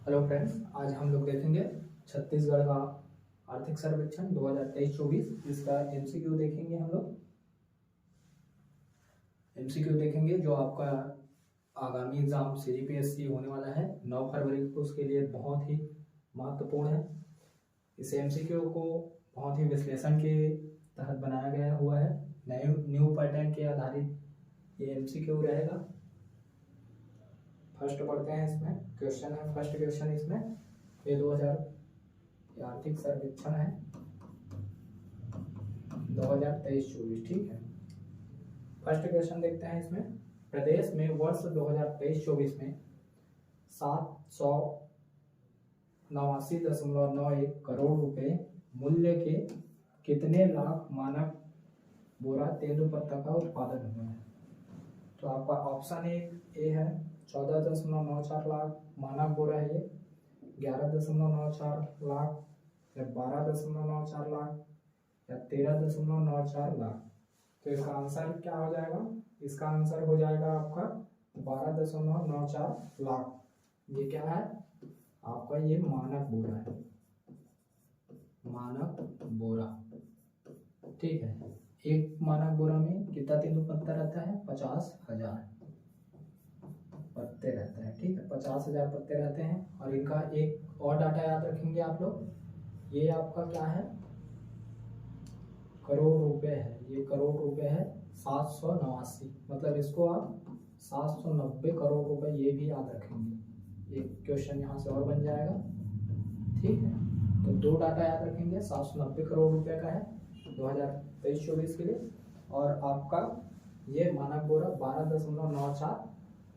Hello friends, आज हम लोग देखेंगे छत्तीसगढ़ का आर्थिक सर्वेक्षण 2023-24। इसका एमसीक्यू देखेंगे। हम लोग एमसीक्यू देखेंगे जो आपका आगामी एग्जाम सीजीपीएससी होने वाला है 9 फरवरी को, उसके लिए बहुत ही महत्वपूर्ण है। इस एमसीक्यू को बहुत ही विश्लेषण के तहत बनाया गया हुआ है। न्यू पैटर्न के आधारित ये एमसीक्यू रहेगा। फर्स्ट पढ़ते हैं। इसमें क्वेश्चन है, फर्स्ट क्वेश्चन इसमें ये 2000 आर्थिक सर्वेक्षण है 2023-24। ठीक है, फर्स्ट क्वेश्चन देखते हैं। इसमें प्रदेश में वर्ष 2023-24 में 789.91 करोड़ रुपए मूल्य के कितने लाख मानक बोरा तेंदुपत्ता का उत्पादन हुआ है। तो आपका ऑप्शन ए है 14.94 लाख मानक बोरा है, ये 11.94 लाख या 12.94 लाख या 13.94 लाख। तो इसका आंसर क्या हो जाएगा? इसका आंसर हो जाएगा आपका 12.94 लाख। ये क्या है आपका? ये मानक बोरा है, मानक बोरा। ठीक है, एक मानक बोरा में कितना तेंदुपत्ता रहता है? 50,000 पत्ते रहते हैं। ठीक है, 50,000 पत्ते रहते हैं। और इनका एक और डाटा याद रखेंगे आप लोग, ये आपका क्या है? करोड़ रुपए है। ये करोड़ रुपए है 789, मतलब इसको आप 790 करोड़ रुपए ये भी याद रखेंगे। एक क्वेश्चन यहाँ से और बन जाएगा। ठीक है, तो दो डाटा याद रखेंगे। 790 करोड़ रुपए का है 2023-24 के लिए, और आपका ये मानक बोरा 12.94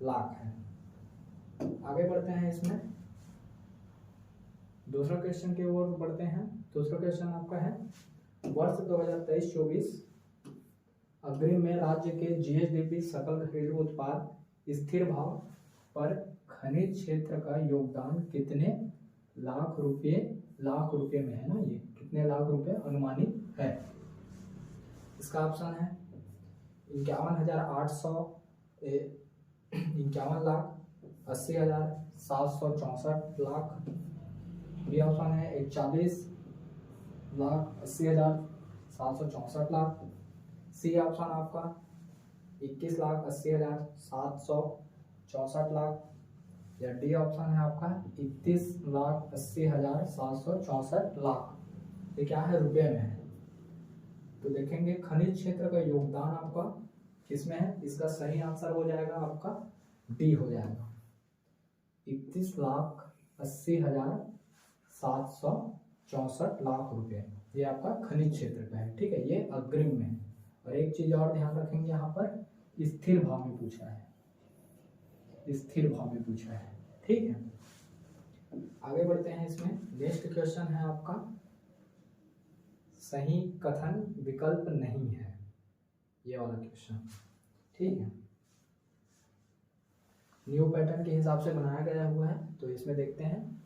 लाख है। आगे बढ़ते हैं। इसमें दूसरा क्वेश्चन की ओर बढ़ते हैं। दूसरा क्वेश्चन आपका है वर्ष 2023-24 अग्रिम में राज्य के जीएसडीपी सकल घरेलू उत्पाद स्थिर भाव पर खनिज क्षेत्र का योगदान कितने लाख रुपए में है ना? ये कितने लाख रुपए अनुमानित है? इसका ऑप्शन है 51 लाख, 80,000, 764 लाख। बी ऑप्शन है 41 लाख, 80,000, 764 लाख। सी ऑप्शन आपका 21 लाख, 80,000, 764 लाख। या डी ऑप्शन है आपका 31 लाख, 80,000, 764 लाख। ये क्या है? रुपए में है। तो देखेंगे खनिज क्षेत्र का योगदान आपका किसमें है। इसका सही आंसर हो जाएगा आपका डी हो जाएगा, 31,80,000, 764 लाख रुपए। ये आपका खनिज क्षेत्र का है। ठीक है, ये अग्रिम में है। और एक चीज और ध्यान रखेंगे, यहाँ पर स्थिर भाव में पूछा है, स्थिर भाव में पूछा है। ठीक है, आगे बढ़ते हैं। इसमें नेक्स्ट क्वेश्चन है आपका सही कथन विकल्प नहीं है, ये वाला क्वेश्चन। ठीक है, न्यू पैटर्न के हिसाब से बनाया गया हुआ है। तो इसमें देखते हैं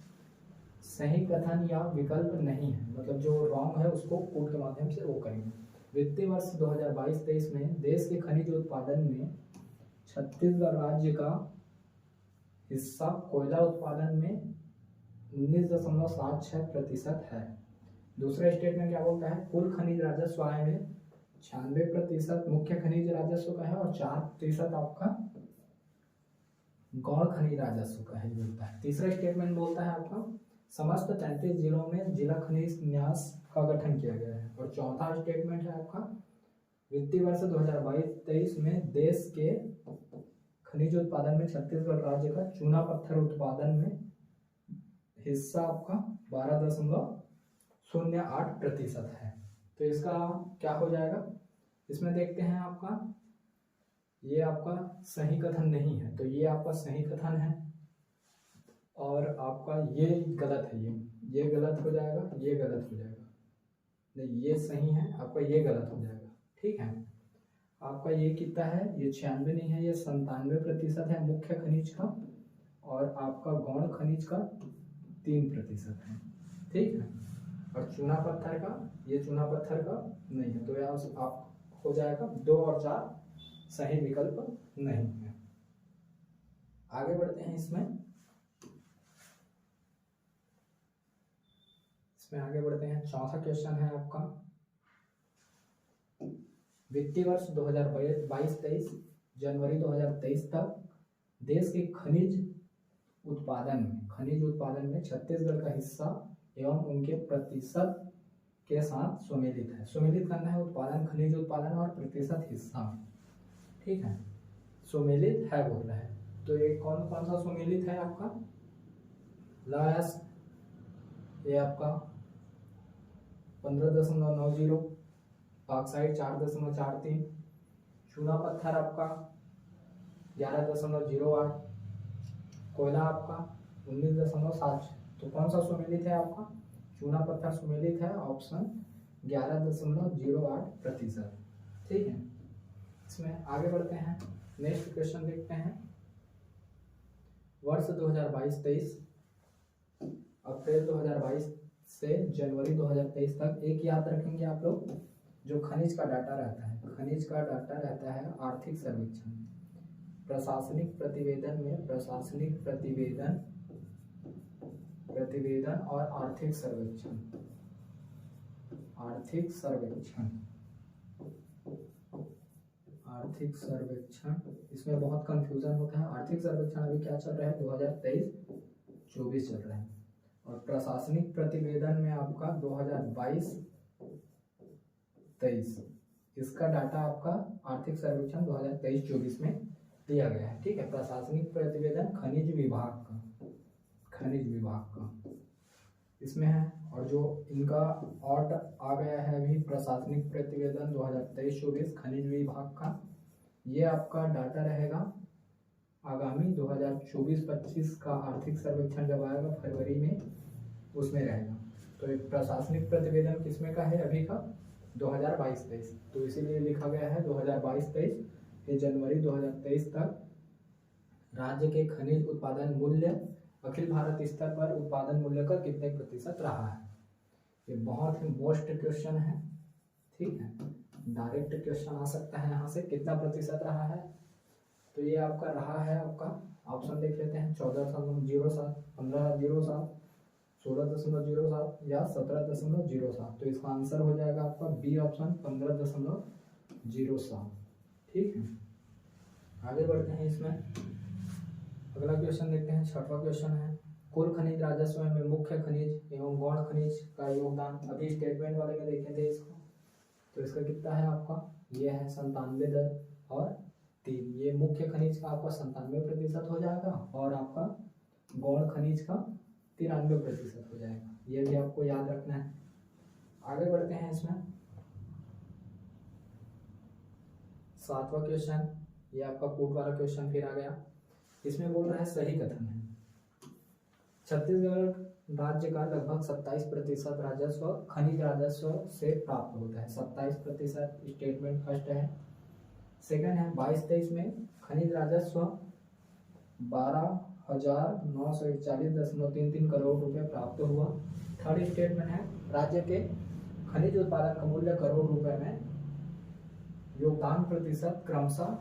सही कथन या विकल्प नहीं है, मतलब जो रॉन्ग है उसको कोड के माध्यम से वो करेंगे। वित्तीय वर्ष 2022-23 में देश के खनिज उत्पादन में छत्तीसगढ़ राज्य का हिस्सा कोयला उत्पादन में 19.76% है। दूसरा स्टेटमेंट क्या बोलता है? कुल खनिज राजस्व आय में 96% मुख्य खनिज राजस्व का है और 4% आपका गौण खनिज राजस्व का है, बोलता है। तीसरा स्टेटमेंट बोलता है आपका समस्त 33 जिलों में जिला खनिज न्यास का गठन किया गया है। और चौथा स्टेटमेंट है आपका वित्तीय वर्ष 2022-23 में देश के खनिज उत्पादन में छत्तीसगढ़ राज्य का चूना पत्थर उत्पादन में हिस्सा आपका 12.08% है। तो इसका क्या हो जाएगा? इसमें देखते हैं आपका ये आपका सही कथन नहीं है, तो ये आपका सही कथन है। और आपका ये गलत है, ये गलत हो जाएगा, ये गलत हो जाएगा। नहीं, ये सही है, आपका ये गलत हो जाएगा। ठीक है, आपका ये कितना है? ये 96 नहीं है, ये 97% है मुख्य खनिज का, और आपका गौण खनिज का 3% है। ठीक है, और चूना पत्थर का, ये चूना पत्थर का नहीं है। तो यहाँ आप हो जाएगा 2 और 4 सही विकल्प नहीं है। आगे बढ़ते हैं। इसमें इसमें आगे बढ़ते हैं। चौथा क्वेश्चन है आपका, वित्तीय वर्ष 2022-23 जनवरी 2023 तक देश के खनिज उत्पादन में छत्तीसगढ़ का हिस्सा एवं उनके प्रतिशत के साथ सुमेलित है। सुमेलित करना है उत्पादन, खनिज उत्पादन और प्रतिशत हिस्सा में, ठीक है। सुमेलित है बोल रहा है, तो ये कौन कौन सा सुमेलित है आपका? लास्ट ये आपका 15.90, ऑक्साइड 4.43, चूना पत्थर आपका 11.08, कोयला आपका 19.76। तो कौन सा सुमेलित है आपका? चूना पत्थर सुमेलित है, ऑप्शन 11.08%, ठीक है। इसमें आगे बढ़ते हैं, नेक्स्ट क्वेश्चन देखते हैं। वर्ष 2022-23 अप्रैल 2022 से जनवरी 2023 तक एक याद रखेंगे आप लोग, जो खनिज का डाटा रहता है आर्थिक सर्वेक्षण, प्रशासनिक प्रतिवेदन में प्रशासनिक प्रतिवेदन और आर्थिक सर्वेक्षण इसमें बहुत कंफ्यूजन होता है। आर्थिक सर्वेक्षण अभी क्या चल रहा है? 2023-24 चल रहा है, और प्रशासनिक प्रतिवेदन में आपका 2022-23 इसका डाटा आपका आर्थिक सर्वेक्षण 2023-24 में दिया गया है, ठीक है। प्रशासनिक प्रतिवेदन खनिज विभाग का इसमें है, और जो इनका और आ गया है अभी प्रशासनिक प्रतिवेदन 2023-24 खनिज विभाग का, ये आपका डाटा रहेगा आगामी 2024-25 का आर्थिक सर्वेक्षण जब आएगा फरवरी में, उसमें रहेगा। तो एक प्रशासनिक प्रतिवेदन किसमें का है अभी का? 2022-23, तो इसीलिए लिखा गया है 2022-23 ये जनवरी 2023 तक राज्य के खनिज उत्पादन मूल्य अखिल भारत स्तर पर उत्पादन मूल्य का कितने प्रतिशत रहा है। ये बहुत ही मोस्ट क्वेश्चन है, ठीक है। डायरेक्ट क्वेश्चन आ सकता है यहाँ से, कितना प्रतिशत रहा है? तो ये आपका रहा है, आपका ऑप्शन देख लेते हैं, 14.07, 15.07, 16.07 या 17.07। तो इसका आंसर हो जाएगा आपका बी ऑप्शन 15.07, ठीक है। आगे बढ़ते हैं, इसमें अगला क्वेश्चन देखते हैं। छठवां क्वेश्चन है, कुल खनिज राजस्व में मुख्य खनिज एवं गौण खनिज का योगदान, अभी स्टेटमेंट वाले में देखे थे इसको, तो इसका कितना है आपका? ये है 97.3। ये मुख्य खनिज का आपका 97% हो जाएगा, और आपका गौण खनिज का 93% हो जाएगा। ये भी आपको याद रखना है। आगे बढ़ते हैं, इसमें सातवां क्वेश्चन, ये आपका कोट वाला क्वेश्चन फिर आ गया। इसमें बोल रहा है सही कथन है, छत्तीसगढ़ राज्य का लगभग 27% राजस्व खनिज राजस्व से प्राप्त होता है। 27% स्टेटमेंट फर्स्ट है। सेकंड है 22-23 में खनिज राजस्व 12,941.33 करोड़ रुपए प्राप्त हुआ। थर्ड स्टेटमेंट है राज्य के खनिज उत्पादन का मूल्य करोड़ रुपए में, योगदान प्रतिशत क्रमशः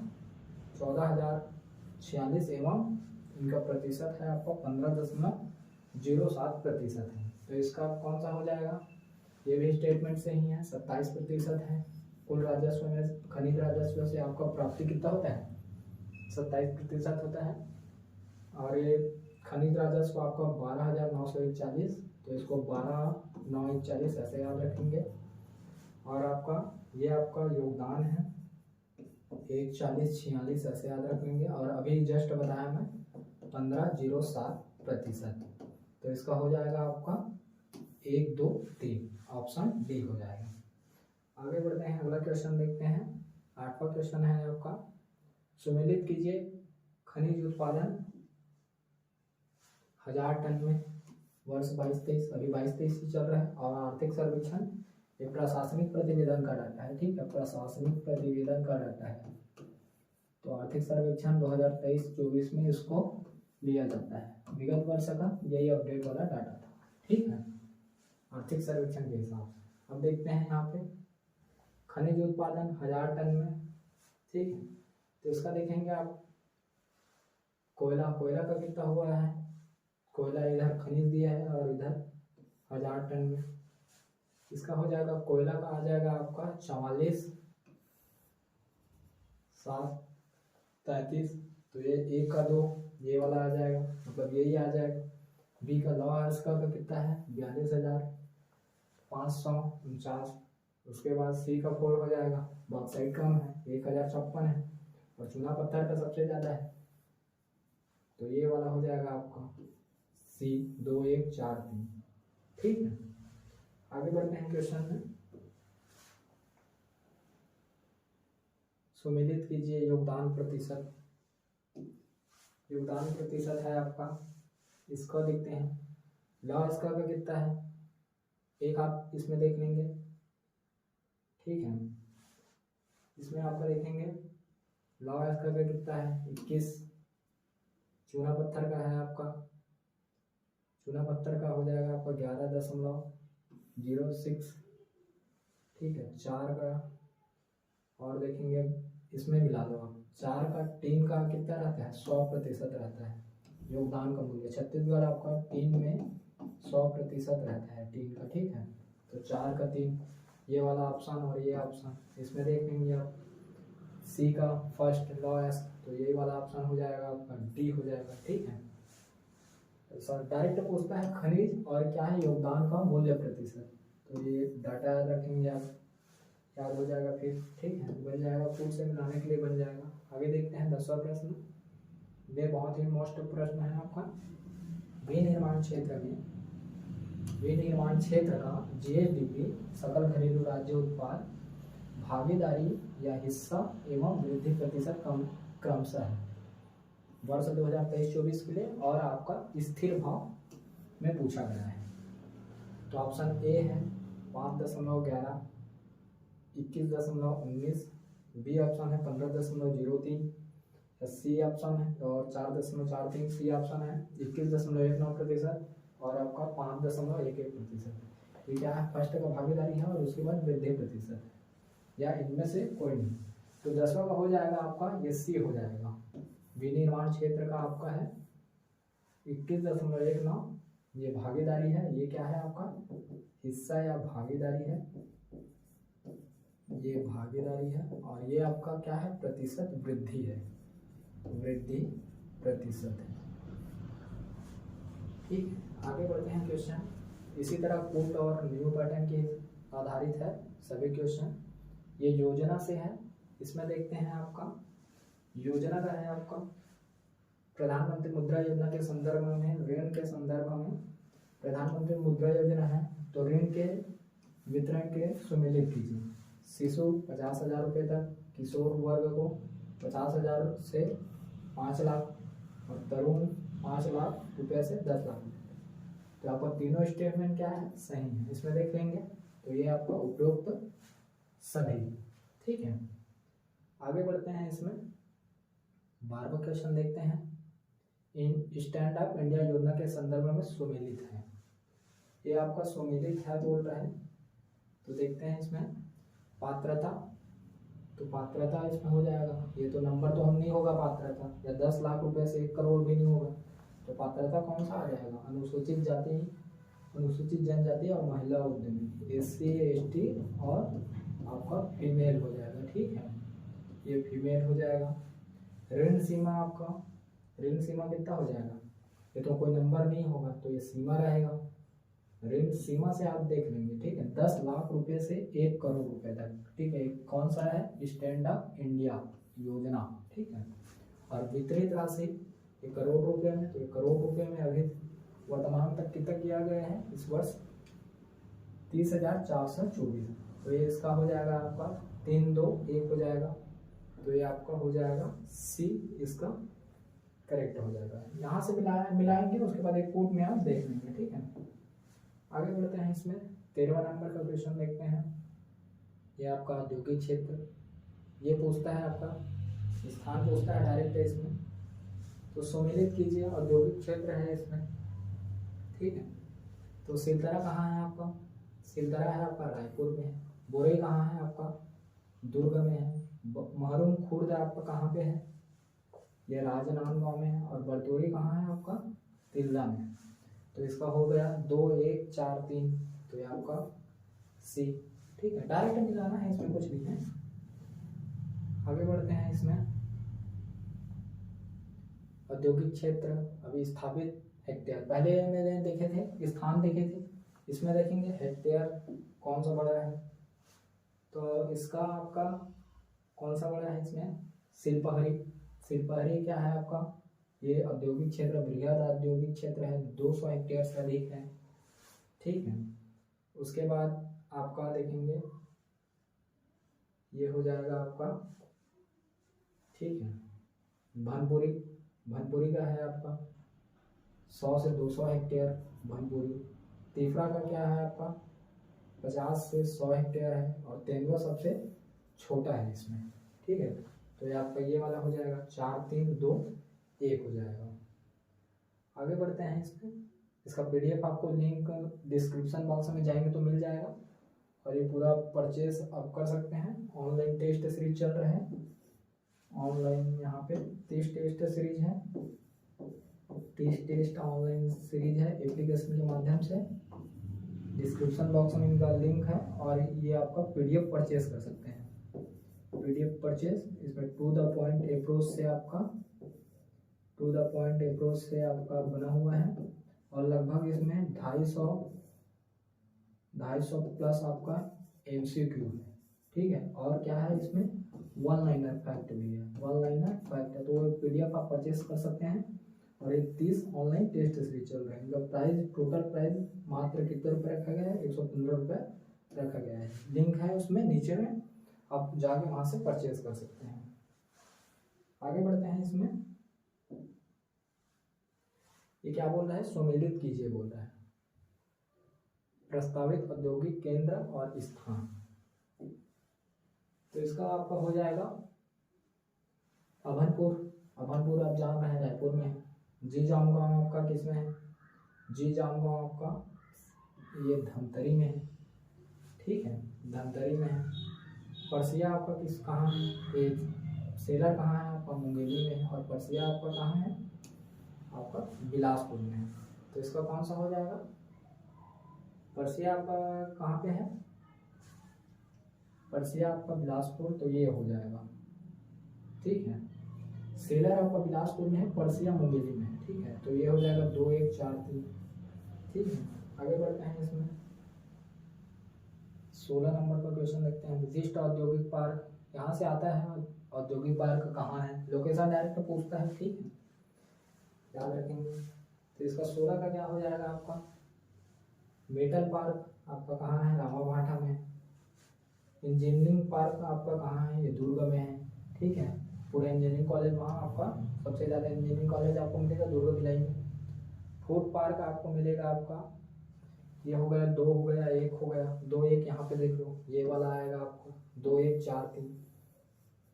14,046 एवं इनका प्रतिशत है आपका 15.07% है। तो इसका कौन सा हो जाएगा? ये भी स्टेटमेंट से ही है, 27% है। कुल राजस्व में खनिज राजस्व से आपका प्राप्ति कितना होता है? 27% होता है, और ये खनिज राजस्व आपका 12,941, तो इसको 12,941 ऐसे याद रखेंगे। और आपका ये आपका योगदान है 1,40,46 ऐसे याद रखेंगे, और अभी जस्ट बताया मैं 15.07%। तो इसका हो जाएगा आपका 1, 2, 3, ऑप्शन डी हो जाएगा। आगे बढ़ते हैं, अगला क्वेश्चन देखते हैं। आठवां क्वेश्चन है आपका, सुमेलित कीजिए खनिज उत्पादन 1000 टन में वर्ष 22-23, अभी 22-23 चल रहा है, और आर्थिक सर्वेक्षण ये प्रशासनिक प्रतिवेदन का डाटा है, ठीक है। प्रशासनिक प्रतिवेदन का डाटा है, तो आर्थिक सर्वेक्षण 2023-24 में इसको लिया जाता है। विगत वर्ष का यही अपडेट वाला डाटा था, ठीक है, आर्थिक सर्वेक्षण के हिसाब से। अब देखते हैं यहाँ पे खनिज उत्पादन 1000 टन में, ठीक है। तो इसका देखेंगे आप, कोयला का कितना हुआ है? कोयला इधर खनिज दिया है और इधर 1000 टन में, इसका हो जाएगा कोयला का आ जाएगा आपका 44, 7, 33, तो ये 1 का 2 ये वाला आ जाएगा, मतलब यही आ जाएगा। बी का लॉ आर्स का कितना है 42,549। उसके बाद सी का 4 हो जाएगा, बॉक्साइट कम है 1056 है, और चूना पत्थर का सबसे ज़्यादा है, तो ये वाला हो जाएगा आपका सी 2143। ठीक है, आगे बढ़ते हैं क्वेश्चन में। सुमिलित कीजिए योगदान प्रतिशत। योगदान प्रतिशत है आपका, इसको देखते हैं। लॉ इसका का कितना है, एक आप इसमें देख लेंगे। ठीक है, इसमें आपका देखेंगे लॉ इसका का कितना है 21। चूना पत्थर का है आपका, चूना पत्थर का हो जाएगा आपका 11.06। ठीक है, 4 का और देखेंगे, इसमें मिला लो आप 4 का टीन का कितना रहता है 100% रहता है योगदान का मूल्य। छत्तीसगढ़ आपका टीन में 100% रहता है टीन का। ठीक है, तो 4 का 3 ये वाला ऑप्शन और ये ऑप्शन इसमें देख लेंगे आप। सी का फर्स्ट लॉ एस, तो यही वाला ऑप्शन हो जाएगा आपका डी हो जाएगा। ठीक है, तो सर डायरेक्ट पूछता है खनिज और क्या है योगदान का मूल्य प्रतिशत, तो ये डाटा याद रखेंगे आप, याद हो जाएगा फिर। ठीक है, बन जाएगा, फूड से मिलाने के लिए बन जाएगा। आगे देखते हैं 10वां प्रश्न। ये बहुत ही मोस्ट प्रश्न है आपका। विनिर्माण क्षेत्र में, विनिर्माण क्षेत्र का जीएसडीपी सकल घरेलू राज्य उत्पाद भागीदारी या हिस्सा एवं वृद्धि प्रतिशत कम क्रमशः है वर्ष 2023-24 के लिए, और आपका स्थिर भाव में पूछा गया है। तो ऑप्शन ए है 5.11, 21.19, बी ऑप्शन है 15.03, सी ऑप्शन है और 4.43, सी ऑप्शन है 21.19% और आपका 5.11%। ये क्या है, फर्स्ट का भागीदारी है और उसके बाद वृद्धि प्रतिशत है, या इनमें से कोई नहीं। तो 10वां का हो जाएगा आपका ये सी हो जाएगा। विनिर्माण क्षेत्र का आपका है 21.19, ये भागीदारी है, ये क्या है आपका हिस्सा या भागीदारी है, ये भागीदारी है, और ये आपका क्या है प्रतिशत वृद्धि है, वृद्धि प्रतिशत है। ठीक है, आगे बढ़ते हैं क्वेश्चन। इसी तरह पुट और न्यू पैटर्न के आधारित है सभी क्वेश्चन। ये योजना से है, इसमें देखते हैं आपका योजना का है आपका प्रधानमंत्री मुद्रा योजना के संदर्भ में, ऋण के संदर्भ में प्रधानमंत्री मुद्रा योजना है, तो ऋण के वितरण के सुमेलित कीजिए। शिशु 50,000 रुपये तक, किशोर वर्ग को 50,000 से 5 लाख और तरुण 5 लाख रुपये से 10 लाख रुपये। तो आपका तीनों स्टेटमेंट क्या है सही है, इसमें देख लेंगे। तो ये आपका उपरोक्त सभी। ठीक है, आगे बढ़ते हैं। इसमें 12वां क्वेश्चन देखते हैं। इन स्टैंड अप इंडिया योजना के संदर्भ में सुमेलित है, ये आपका सुमेलित है बोल रहे हैं। तो देखते हैं इसमें पात्रता, तो पात्रता इसमें हो जाएगा, ये तो नंबर तो हम नहीं होगा पात्रता, या 10 लाख रुपए से 1 करोड़ भी नहीं होगा। तो पात्रता कौन सा आ जाएगा, अनुसूचित जाति, अनुसूचित जनजाति और महिला उद्यमी, SC ST और आपका फीमेल हो जाएगा। ठीक है, ये फीमेल हो जाएगा। ऋण सीमा, आपका ऋण सीमा कितना हो जाएगा, ये तो कोई नंबर नहीं होगा, तो ये सीमा रहेगा। ऋण सीमा से आप देख लेंगे। ठीक है, 10 लाख रुपए से 1 करोड़ रुपए तक। ठीक है, कौन सा है स्टैंड अप इंडिया योजना। ठीक है, और वितरित राशि 1 करोड़ रुपए में, तो 1 करोड़ रुपए में अभी वर्तमान तक कितना किया गया है इस वर्ष 30,424। तो ये इसका हो जाएगा आपका 3, 2, 1 हो जाएगा। तो ये आपका हो जाएगा सी, इसका करेक्ट हो जाएगा। यहाँ से मिलाएंगे, उसके बाद एक कोट में आप देख लेंगे। ठीक है, आगे बढ़ते हैं। इसमें 13वां नंबर का क्वेश्चन देखते हैं। ये आपका औद्योगिक क्षेत्र, ये पूछता है आपका स्थान पूछता है डायरेक्ट है इसमें। तो सुमेलित कीजिए, औद्योगिक क्षेत्र है इसमें। ठीक है, तो सिलदरा कहाँ है आपका, सिलदरा है आपका रायपुर में है। बोरई कहाँ है आपका दुर्ग में है। महरुम खुर्द आपका कहाँ पे है, ये राजनांदगांव में है। और बरतौरी कहाँ है आपका तिल्दा में। तो इसका हो गया 2, 1, 4, 3। तो ये आपका सी। ठीक है, डायरेक्ट मिलाना है, इसमें कुछ नहीं है। आगे बढ़ते हैं। इसमें औद्योगिक क्षेत्र अभी स्थापित हेक्टेयर, पहले मैंने देखे थे स्थान देखे थे, इसमें देखेंगे हेक्टेयर कौन सा बड़ा है। तो इसका आपका कौन सा बड़ा है इसमें, शिल्पहरी। शिल्पहरी क्या है आपका, ये औद्योगिक क्षेत्र बृहद औद्योगिक क्षेत्र है, 200 हेक्टेयर से अधिक है। ठीक है, उसके बाद आपका देखेंगे ये हो जाएगा आपका, ठीक है, भनपुरी। भनपुरी का है आपका 100 से 200 हेक्टेयर भनपुरी। तीसरा का क्या है आपका 50 से 100 हेक्टेयर है, और तेंदुआ सबसे छोटा है इसमें। ठीक है, तो ये आपका ये वाला हो जाएगा 4 3 2 1 हो जाएगा। आगे बढ़ते हैं। इसमें इसका PDF आपको लिंक डिस्क्रिप्शन बॉक्स में जाएंगे तो मिल जाएगा, और ये पूरा परचेज आप कर सकते हैं। ऑनलाइन टेस्ट सीरीज चल रहे हैं, ऑनलाइन यहाँ पे 30 टेस्ट सीरीज है, 30 टेस्ट ऑनलाइन सीरीज है एप्लीकेशन के माध्यम से। डिस्क्रिप्शन बॉक्स में इनका लिंक है, और ये आपका PDF परचेज कर सकते हैं। PDF परचेज इसमें टू द पॉइंट अप्रोच से आपका बना हुआ है, और लगभग इसमें 250 प्लस आपका MCQ है। ठीक है, और क्या है इसमें वन लाइनर फैक्ट भी है, वन लाइनर फैक्ट है। तो वो PDF आप परचेस कर सकते हैं, और ये 30 ऑनलाइन टेस्ट सीरीज चल रहे हैं। इनका प्राइस, टोटल प्राइस मात्र कितने रुपये रखा गया है, 115 रुपये रखा गया है। लिंक है उसमें नीचे में, आप जाके वहाँ से परचेज कर सकते हैं। आगे बढ़ते हैं। इसमें ये क्या बोल रहा है, सम्मिलित कीजिए बोल रहा है, प्रस्तावित औद्योगिक केंद्र और स्थान। तो इसका आपका हो जाएगा अभनपुर। अभनपुर आप जान रहे हैं रायपुर में है। जीजामगांव आपका किस में है, जीजामगांव आपका ये धमतरी में है। ठीक है, धमतरी में है। परसिया आपका किस कहाँ है, ये सेलर कहाँ है आपका, मुंगेली में है। और परसिया आपका कहाँ है, आपका बिलासपुर में है। तो इसका कौन सा हो जाएगा, परसिया आपका कहाँ पे है, परसिया आपका बिलासपुर, तो ये हो जाएगा। ठीक है, सेलर आपका बिलासपुर में है, परसिया मुंगेली में है। ठीक है, तो ये हो जाएगा 2 1 4 3। ठीक है, आगे बढ़ते हैं। इसमें 16 नंबर का क्वेश्चन देखते हैं। विशिष्ट औद्योगिक पार्क यहाँ से आता है, औद्योगिक पार्क कहाँ है, लोकेशन डायरेक्ट पूछता है। ठीक है, याद रखेंगे। तो इसका 16 का क्या हो जाएगा आपका, मेटल पार्क आपका कहाँ है, रामाभाठा में। इंजीनियरिंग पार्क आपका कहाँ है, ये दुर्ग में है। ठीक है, पूरा इंजीनियरिंग कॉलेज वहाँ आपका, सबसे ज़्यादा इंजीनियरिंग कॉलेज आपको मिलेगा दुर्ग भिलाई में। फूड पार्क आपको मिलेगा आपका, ये हो गया 2 हो गया, 1 हो गया, 2 1 यहाँ पे देख लो, ये वाला आएगा आपको 2 1 4 3।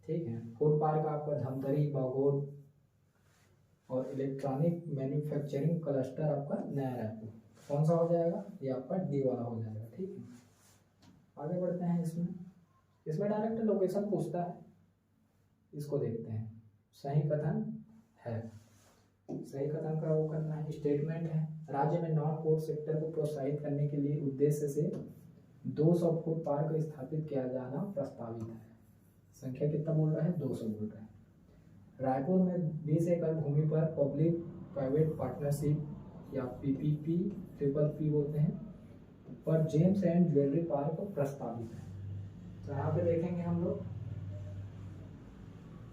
ठीक है, फूड पार्क आपका धमतरी, बागोद, और इलेक्ट्रॉनिक मैन्युफैक्चरिंग क्लस्टर आपका नया रायपुर। कौन सा हो जाएगा, ये आपका D वाला हो जाएगा। ठीक है, आगे बढ़ते हैं। इसमें डायरेक्ट लोकेशन पूछता है, इसको देखते हैं। सही कथन है, सही कथन का वो करना है। स्टेटमेंट है, राज्य में नॉन फूड सेक्टर को प्रोत्साहित करने के लिए उद्देश्य से 200 फूड पार्क स्थापित किया जाना प्रस्तावित है। संख्या कितना बोल रहा है, 200 बोल रहा है। रायपुर में 20 एकड़ भूमि पर पब्लिक प्राइवेट पार्टनरशिप या PPP बोलते हैं, पर जेम्स एंड ज्वेलरी पार्क प्रस्तावित है। तो यहाँ पे देखेंगे हम लोग,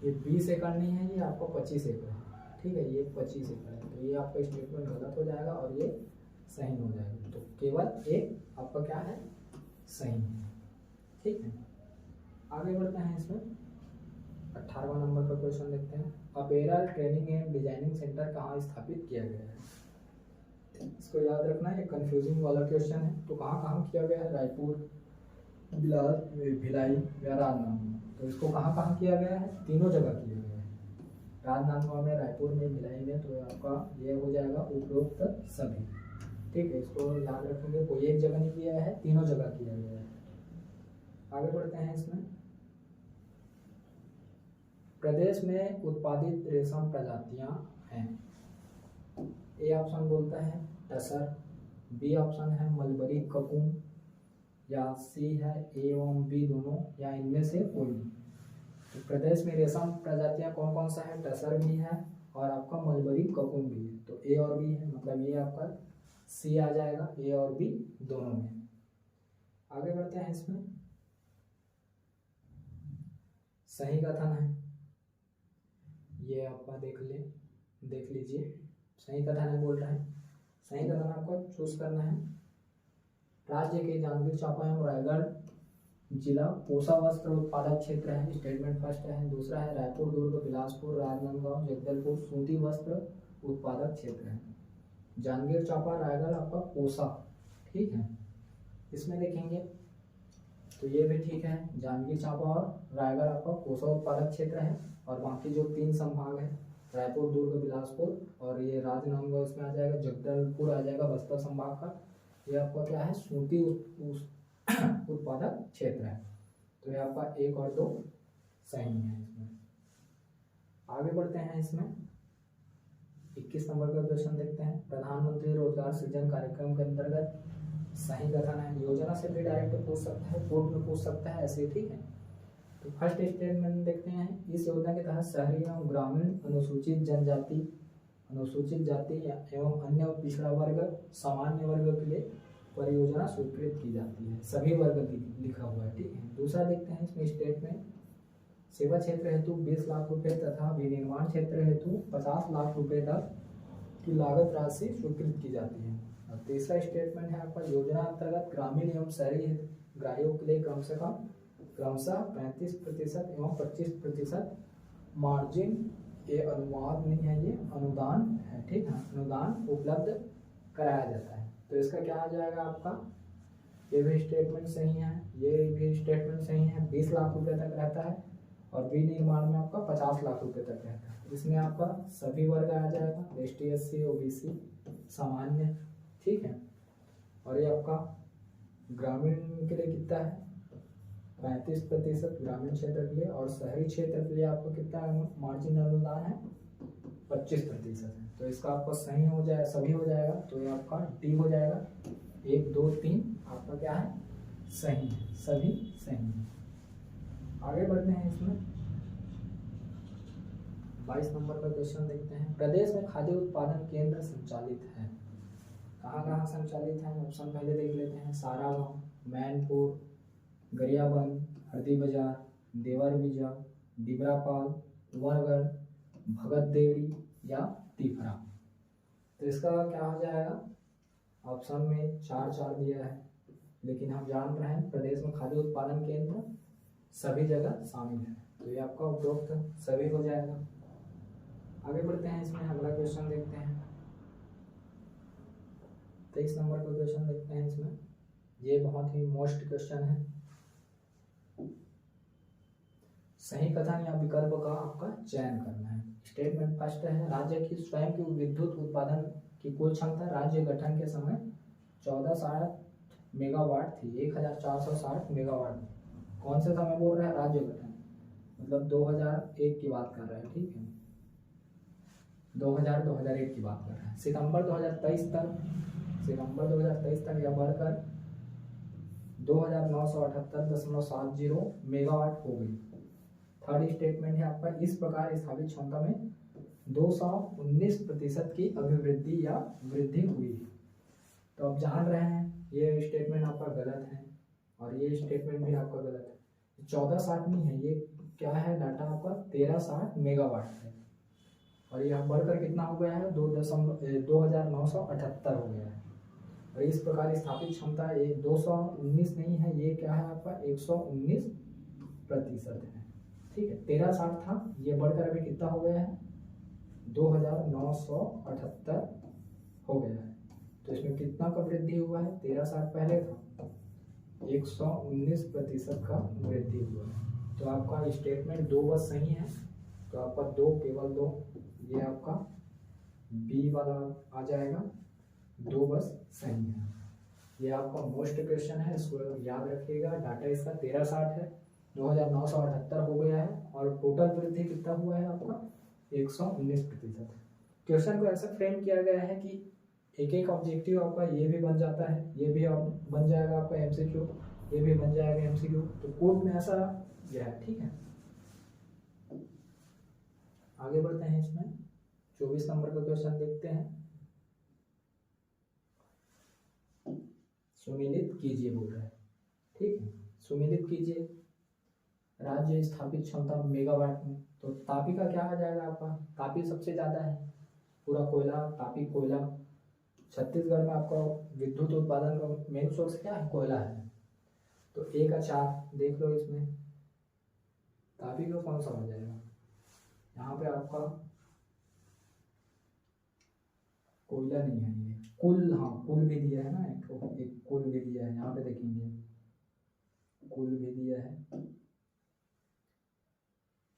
ये 20 एकड़ नहीं है, ये आपको 25 एकड़ है। ठीक है, ये 25 एकड़ है, तो ये आपका स्टेटमेंट गलत हो जाएगा और ये सही हो जाएगा। तो केवल एक आपका क्या है, सही है। ठीक है, आगे बढ़ते हैं। इसमें 18वां नंबर का क्वेश्चन देखते हैं। Apparel training and designing centre कहाँ स्थापित किया गया है। इसको याद रखना है, कंफ्यूजिंग वाला क्वेश्चन है। तो कहाँ कहाँ किया गया है, रायपुर, भिलाई या राजनांदगांव। तो इसको कहाँ कहाँ किया गया है, तीनों जगह किया गया है, राजनांदगांव में, रायपुर में, भिलाई में। तो आपका ये हो जाएगा उपरोक्त सभी। ठीक है, इसको याद रखेंगे, कोई एक जगह नहीं किया है, तीनों जगह किया गया है। आगे बढ़ते हैं। इसमें प्रदेश में उत्पादित रेशम प्रजातियां हैं। ए ऑप्शन बोलता है टसर, बी ऑप्शन है मलबरी ककून, या सी है ए एवं बी दोनों, या इनमें से कोई नहीं। तो प्रदेश में रेशम प्रजातियां कौन कौन सा है, टसर भी है और आपका मलबरी ककून भी है। तो ए और बी है, मतलब ये आपका सी आ जाएगा, ए और बी दोनों में। आगे बढ़ते हैं, इसमें सही कथन है, ये आपका देख लीजिए। सही कथन है बोल रहा है, सही कथन आपको चूज करना है। राज्य के जांजगीर चांपा एवं रायगढ़ जिला पूसा वस्त्र उत्पादक क्षेत्र है, स्टेटमेंट फर्स्ट है। दूसरा है रायपुर, दुर्ग, बिलासपुर, राजनांदगांव, जगदलपुर सूती वस्त्र उत्पादक क्षेत्र है। जांजगीर चांपा रायगढ़ आपका पूसा, ठीक है। इसमें देखेंगे तो ये भी ठीक है, जांजगीर चांपा और रायगढ़ आपका पूसा उत्पादक क्षेत्र है। और बाकी जो 3 संभाग है, रायपुर, दुर्ग, बिलासपुर और ये राजनांदगांव इसमें आ जाएगा, जगदलपुर आ जाएगा बस्तर संभाग का, ये आपका क्या है, सूती उत्पादक क्षेत्र है। तो ये आपका 1 और 2 सही है। इसमें आगे बढ़ते हैं, इसमें 21 नंबर का क्वेश्चन देखते हैं। प्रधानमंत्री रोजगार सृजन कार्यक्रम के अंतर्गत सही कथन है, योजना से भी डायरेक्ट पूछ सकता है, कोर्ट में पूछ सकता है, ऐसे, ठीक है। तो फर्स्ट स्टेटमेंट देखते हैं, इस योजना के तहत शहरी एवं ग्रामीण अनुसूचित जनजाति, अनुसूचित जाति एवं अन्य पिछड़ा वर्ग, सामान्य वर्ग के लिए परियोजना स्वीकृत की जाती है। सभी वर्ग लिखा हुआ है, ठीक है। दूसरा देखते हैं, इसमें स्टेटमेंट सेवा क्षेत्र हेतु 20 लाख रुपए तथा विनिर्माण क्षेत्र हेतु 50 लाख रुपए तक की लागत राशि स्वीकृत की जाती है। और तीसरा स्टेटमेंट है आपका, योजना अंतर्गत ग्रामीण एवं शहरी हितग्राहियों के लिए क्रमशः 35% एवं 25% मार्जिन, ये अनुवाद नहीं है, ये अनुदान है, ठीक है, अनुदान उपलब्ध कराया जाता है। तो इसका क्या आ जाएगा आपका, ये भी स्टेटमेंट सही है, ये भी स्टेटमेंट सही है। 20 लाख रुपए तक रहता है और विनिर्माण में आपका 50 लाख रुपए तक रहता है। इसमें आपका सभी वर्ग आ जाएगा, ST SC OBC सामान्य, ठीक है। और ये आपका ग्रामीण के लिए कितना है, 35% ग्रामीण क्षेत्र के लिए, और शहरी क्षेत्र के लिए आपको कितना मार्जिन अनुदान है, 25% है। तो इसका आपका सही हो जाए, सभी हो जाएगा, तो ये आपका डी हो जाएगा। 1 2 3 आपका क्या है, सही है, सभी सही है। आगे बढ़ते हैं, इसमें 22 नंबर का क्वेश्चन देखते हैं। प्रदेश में खाद्य उत्पादन केंद्र संचालित है, कहाँ कहाँ संचालित है, ऑप्शन पहले देख लेते हैं। सारागांव, मैनपुर, गरियाबंद, हरदी बाजार, देवरबीजा, डिबरापाल, कुंवरगढ़, भगत देवरी या तीफरा। तो इसका क्या हो जाएगा, ऑप्शन में 4 दिया है, लेकिन हम जान रहे हैं प्रदेश में खाद्य उत्पादन केंद्र सभी जगह शामिल है, तो ये आपका उपरोक्त सभी हो जाएगा। आगे बढ़ते हैं, इसमें अगला क्वेश्चन देखते हैं। 23 नंबर का क्वेश्चन देखते हैं। इसमें ये बहुत ही मोस्ट क्वेश्चन है। सही कथन या विकल्प का आपका चयन करना है। स्टेटमेंट फर्स्ट है, राज्य की स्वयं की विद्युत उत्पादन की कुल क्षमता राज्य गठन के समय 1460 मेगावाट थी, 1460 मेगावाट। कौन से समय बोल रहा है, राज्य गठन, मतलब 2001 की बात कर रहा है, ठीक है, 2001 की बात कर रहा है। सितंबर 2023 तक यह बढ़कर 2978.70 मेगावाट हो गई। थर्ड स्टेटमेंट है आपका, इस प्रकार स्थापित क्षमता में 219% की अभिवृद्धि या वृद्धि हुई। तो आप जान रहे हैं ये स्टेटमेंट आपका गलत है और ये स्टेटमेंट भी आपका गलत है। 1460 नहीं है, ये क्या है डाटा आपका 1360 मेगावाट है और यह बढ़कर कितना हो गया है, 2978 हो गया है। और इस प्रकार स्थापित क्षमता ये 219 नहीं है, ये क्या है आपका 119% है, ठीक है। 1360 था, ये बढ़कर अभी कितना हो गया है, 2978 हो गया है। तो इसमें कितना का वृद्धि हुआ है, 1360 पहले था, 119% का वृद्धि हुआ है। तो आपका स्टेटमेंट 2 बस सही है, तो आपका 2 केवल 2, ये आपका बी वाला आ जाएगा, 2 बस सही है। ये आपका मोस्ट क्वेश्चन है, इसको याद रखिएगा। डाटा इसका 1360 है, 2978 हो गया है और टोटल वृद्धि कितना हुआ है आपका 119%। क्वेश्चन को ऐसा फ्रेम किया गया है कि एक एक ऑब्जेक्टिव आपका ये भी बन जाता है, ये भी बन जाएगा आपका MCQ, ये भी बन जाएगा एमसीक्यू। तो कोर्ट में ऐसा गया है, ठीक है। आगे बढ़ते हैं, इसमें 24 नंबर का क्वेश्चन देखते हैं। सुमेलित कीजिए बोल रहा है, ठीक है। सुमेलित कीजिए राज्य स्थापित क्षमता मेगावाट में। तो तापी का क्या आ जाएगा आपका, तापी सबसे ज़्यादा है, पूरा कोयला, तापी कोयला। छत्तीसगढ़ में आपका विद्युत उत्पादन का मेन सोर्स क्या है, कोयला है। तो ए का 4 देख लो, इसमें तापी का कौन सा हो जाएगा, यहाँ पे आपका कोयला नहीं है, ये कुल, हाँ कुल भी दिया है ना, एक कुल भी दिया है, यहाँ पे देखेंगे कुल भी दिया है।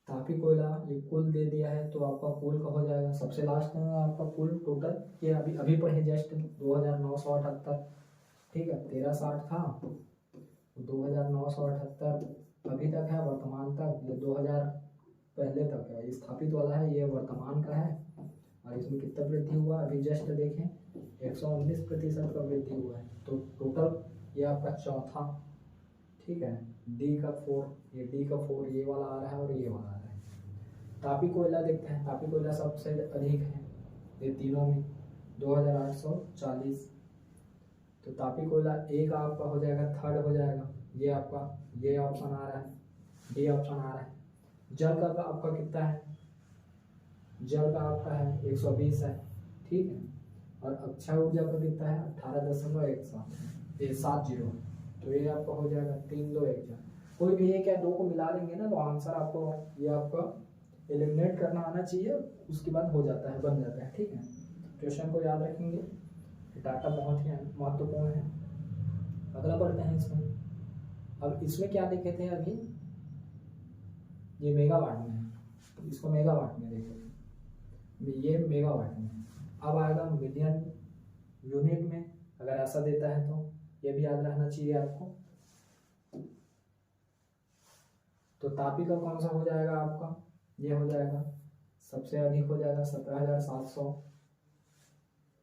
तापी कोयला ये कुल दे दिया है, तो आपका कुल का हो जाएगा सबसे लास्ट में आपका कुल टोटल, ये अभी अभी पढ़े जस्ट 2978, ठीक है। 1360 था, 2978 अभी तक है, वर्तमान तक। ये 2000 पहले तक है, स्थापित वाला है, ये वर्तमान का है। और इसमें कितना वृद्धि हुआ अभी जस्ट देखें, 119% का वृद्धि हुआ है। तो टोटल ये आपका चौथा, ठीक है। डी का 4, ये डी का 4 ये वाला आ रहा है और ये वाला आ रहा है। तापी कोयला देखते हैं, तापी कोयला सबसे अधिक है ये तीनों में, 2840। तो तापी कोयला एक आपका हो जाएगा, थर्ड हो जाएगा, ये आपका ये ऑप्शन आ रहा है, डी ऑप्शन आ रहा है। जल का आपका कितना है, जल का आपका है 120 है, ठीक है। और अक्षय ऊर्जा का कितना है, 18.1770। तो ये आपका हो जाएगा 3 2 1 4। कोई भी एक या दो को मिला लेंगे ना, तो आंसर आपको ये आपका एलिमिनेट करना आना चाहिए, उसके बाद हो जाता है, बन जाता है, ठीक है। क्वेश्चन को याद रखेंगे, डाटा बहुत ही महत्वपूर्ण है। अगला बढ़ते हैं इसमें। अब इसमें क्या देखे थे अभी, ये मेगावाट में है, इसको मेगावाट में देखे थे, ये मेगावाट में। अब आएगा मिलियन यूनिट में, अगर ऐसा देता है तो ये भी याद रहना चाहिए आपको। तो तापी का कौन सा हो जाएगा आपका, ये हो जाएगा सबसे अधिक हो जाएगा 17,700।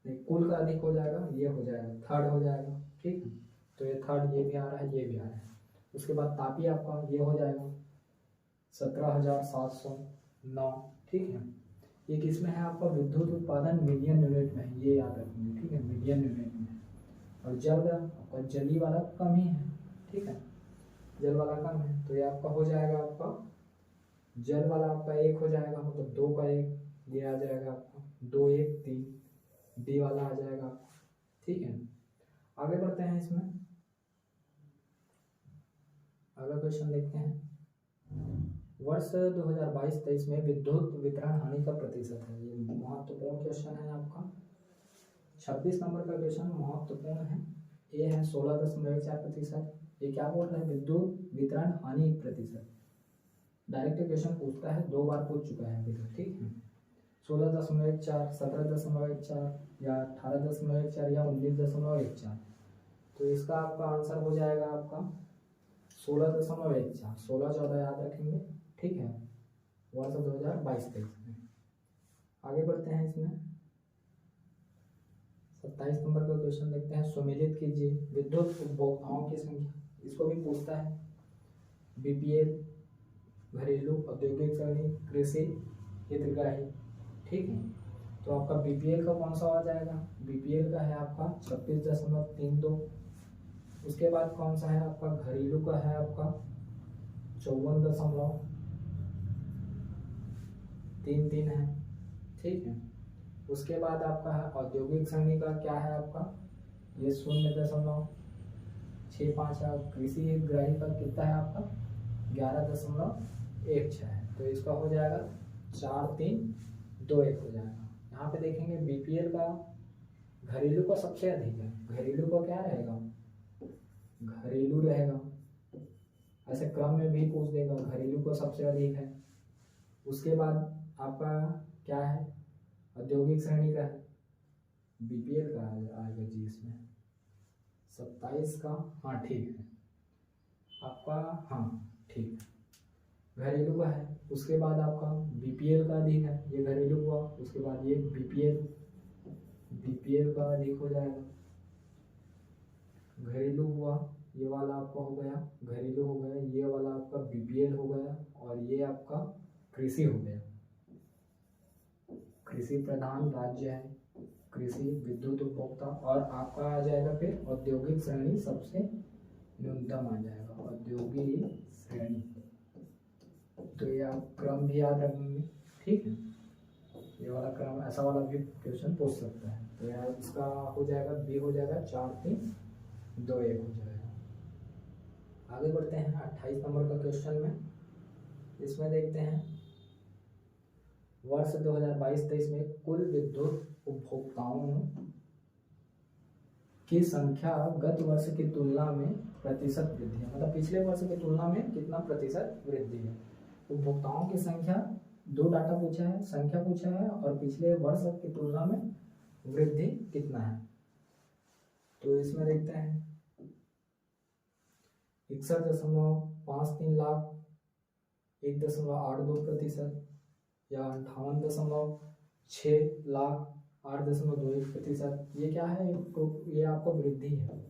कुल का अधिक हो जाएगा, ये हो जाएगा थर्ड हो जाएगा, ठीक है। तो ये थर्ड, ये भी आ रहा है, ये भी आ रहा है। उसके बाद तापी आपका ये हो जाएगा 17,709, ठीक है। ये किसमें है आपका, विद्युत उत्पादन मिलियन यूनिट में, ये याद रखेंगे, ठीक है, मिलियन यूनिट में। और जल का आपका जली वाला कम ही है, ठीक है, जल वाला कम है। तो ये आपका हो जाएगा, आपका जल वाला आपका 1 हो जाएगा, मतलब 2 का 1, ये आ जाएगा आपका 2 1 3, डी वाला आ जाएगा आपका, ठीक है। आगे बढ़ते हैं, इसमें अगला क्वेश्चन देखते हैं। वर्ष 2022-23 में विद्युत वितरण हानि का प्रतिशत है, ये महत्वपूर्ण क्वेश्चन है आपका। 26 नंबर का क्वेश्चन महत्वपूर्ण है। ये है 16.14%। ये क्या बोल रहा है, विद्युत वितरण हानि प्रतिशत। डायरेक्ट क्वेश्चन पूछता है, 2 बार पूछ चुका है अभी तक, ठीक है। 16.14, 17.14 या 18.14 या 19.14। तो इसका आपका आंसर हो जाएगा आपका 16.14, 16-14 याद रखेंगे, ठीक है, वर्ष 2022-23 में। आगे बढ़ते हैं, इसमें 27 नंबर का क्वेश्चन देखते हैं। सुमेलित कीजिए विद्युत उपभोक्ताओं की संख्या, इसको भी पूछता है। बीपीएल, घरेलू, औद्योगिक श्रेणी, कृषि, हितग्राही, ठीक है। तो आपका बीपीएल का कौन सा आ जाएगा, बीपीएल का है आपका 26.32। उसके बाद कौन सा है आपका, घरेलू का है आपका 54.33 है, ठीक है। उसके बाद आपका है औद्योगिक श्रेणी का क्या है आपका, ये 0.65 है। कृषि हितग्राही का कितना है आपका 11.16 है। तो इसका हो जाएगा 4-3-2-1 हो जाएगा। यहाँ पे देखेंगे बीपीएल का घरेलू का सबसे अधिक है, घरेलू का क्या रहेगा, घरेलू रहेगा, ऐसे क्रम में भी पूछ देगा, घरेलू को सबसे अधिक है। उसके बाद आपका क्या है, औद्योगिक श्रेणी का है, बीपीएल का आएगा जी इसमें 27 का, हाँ ठीक है आपका, हाँ ठीक है, घरेलू का है। उसके बाद आपका बीपीएल का अधिक है, ये घरेलू हुआ। उसके बाद ये बीपीएल का अधिक हो जाएगा, घरेलू हुआ। ये वाला आपका हो गया घरेलू हो गया, ये वाला आपका बीपीएल हो गया, और ये आपका कृषि हो गया। कृषि प्रधान राज्य है, कृषि विद्युत उपभोक्ता, और आपका आ जाएगा फिर औद्योगिक श्रेणी सबसे न्यूनतम आ जाएगा, औद्योगिक श्रेणी। तो ये आप क्रम भी याद रखेंगे, ठीक है। ये वाला क्रम, ऐसा वाला भी क्वेश्चन पूछ सकता है। तो यार इसका हो जाएगा बी हो जाएगा 4 3 2 1 हो जाएगा। आगे बढ़ते हैं 28 नंबर का क्वेश्चन में। इसमें देखते हैं वर्ष 2022-23 में कुल विद्युत उपभोक्ताओं की संख्या गत वर्ष की तुलना में प्रतिशत वृद्धि है, मतलब पिछले वर्ष की तुलना में कितना प्रतिशत वृद्धि है। उपभोक्ताओं की संख्या, दो डाटा पूछा है, संख्या पूछा है और पिछले वर्ष की तुलना में वृद्धि कितना है। तो इसमें देखते हैं 61.53 लाख 1.82% या 58.6 लाख 8.21%। ये क्या है, ये आपका वृद्धि है,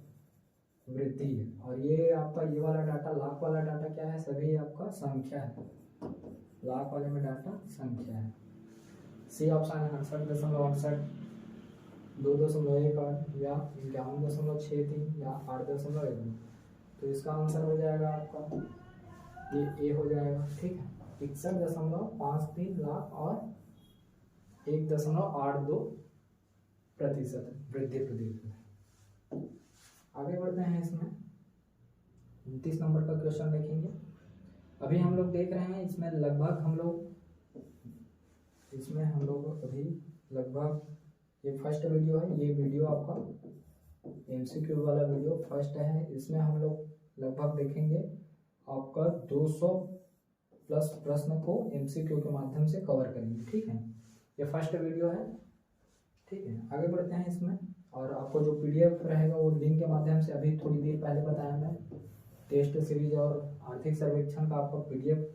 वृद्धि है। और ये आपका ये वाला डाटा, लाख वाला डाटा क्या है, सभी आपका संख्या है, लाख वाले में डाटा संख्या है। सी ऑप्शन है 68.68, 2.18 या 51.63 या 8.1। तो इसका आंसर हो जाएगा आपका ये ए हो जाएगा, ठीक है। 61.53 लाख और 1.82% वृद्धि प्रतिशत। आगे बढ़ते हैं इसमें 29 नंबर का क्वेश्चन देखेंगे। अभी हम लोग देख रहे हैं इसमें लगभग हम लोग अभी लगभग, ये फर्स्ट वीडियो है, ये वीडियो आपका एमसीक्यू वाला वीडियो फर्स्ट है। इसमें हम लोग लगभग देखेंगे आपका 200 प्लस प्रश्न को एमसीक्यू के माध्यम से कवर करेंगे, ठीक है। ये फर्स्ट वीडियो है, ठीक है। आगे बढ़ते हैं इसमें, और आपको जो पीडीएफ रहेगा वो लिंक के माध्यम से, अभी थोड़ी देर पहले बताया मैं, टेस्ट सीरीज और आर्थिक सर्वेक्षण का आपका पीडीएफ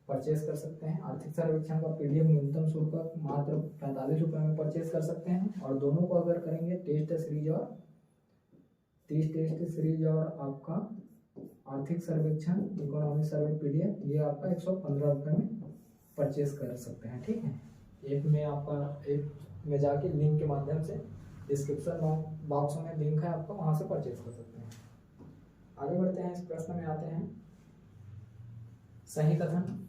परचेज कर सकते हैं। आर्थिक सर्वेक्षण का पीडीएफ न्यूनतम शुल्क मात्र 45 रुपये में परचेज कर सकते हैं, और दोनों को अगर करेंगे टेस्ट सीरीज और 30 टेस्ट सीरीज और आपका आर्थिक सर्वेक्षण इकोनॉमिक सर्वे पीडीएफ, ये आपका 115 रुपये में परचेज कर सकते हैं, ठीक है। एक में जाके लिंक के माध्यम से डिस्क्रिप्शन बॉक्स में लिंक है आपका, वहाँ से परचेज कर सकते हैं। आगे बढ़ते हैं, इस प्रश्न में आते हैं, सही कथन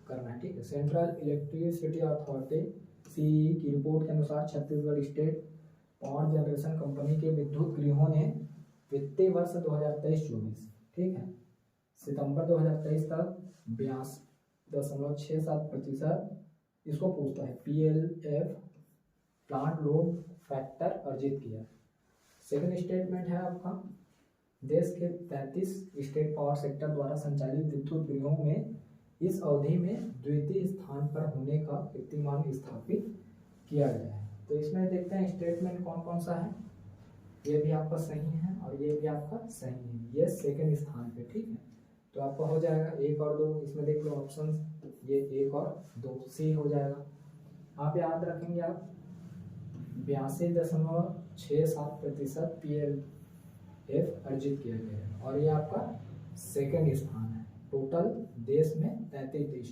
करना है, ठीक है। सेंट्रल इलेक्ट्रिसिटी अथॉरिटी सीई की रिपोर्ट के अनुसार Chhattisgarh state power generation company के विद्युत गृहों ने वित्तीय वर्ष 2023-24, ठीक है, सितंबर 2023 तक 82.67%, इसको पूछता है PLF प्लांट लोड फैक्टर अर्जित किया। सेकंड स्टेटमेंट है आपका, देश के 33 स्टेट पावर सेक्टर द्वारा संचालित विद्युत गृहों में इस अवधि में द्वितीय स्थान पर होने का कीर्तिमान स्थापित किया गया है। तो इसमें देखते हैं स्टेटमेंट कौन कौन सा है। ये भी आपका सही है और ये भी आपका सही है, ये सेकंड स्थान पे, ठीक है। तो आपका हो जाएगा 1 और 2, इसमें देख लो ऑप्शन, ये 1 और 2 सी हो जाएगा। आप याद रखेंगे आप 82.67% PLF अर्जित किया गया है, और ये आपका सेकंड स्थान है टोटल देश में 33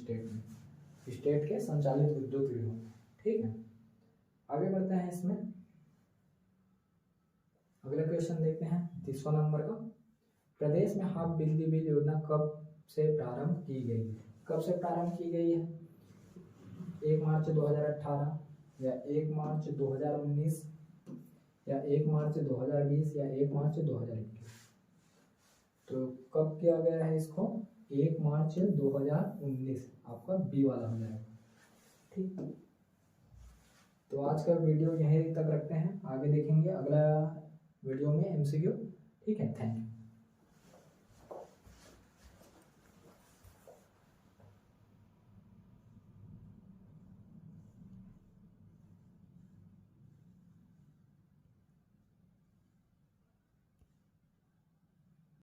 स्टेट के संचालित विद्युत गृहों, ठीक है। आगे बढ़ते हैं इसमें, अगला क्वेश्चन देखते हैं 30वां नंबर का। प्रदेश में हाफ बिजली बिल योजना कब से प्रारंभ की गई है? कब से प्रारंभ की गई है? 1 मार्च 2018 या 1 मार्च 2019 या 1 मार्च 2020 या 1 मार्च 2021। तो कब किया गया है इसको? 1 मार्च 2019, आपका बी वाला हो जाएगा, ठीक। तो आज का वीडियो यहीं तक रखते हैं, आगे देखेंगे अगला वीडियो में एमसीक्यू, ठीक है। Thank you.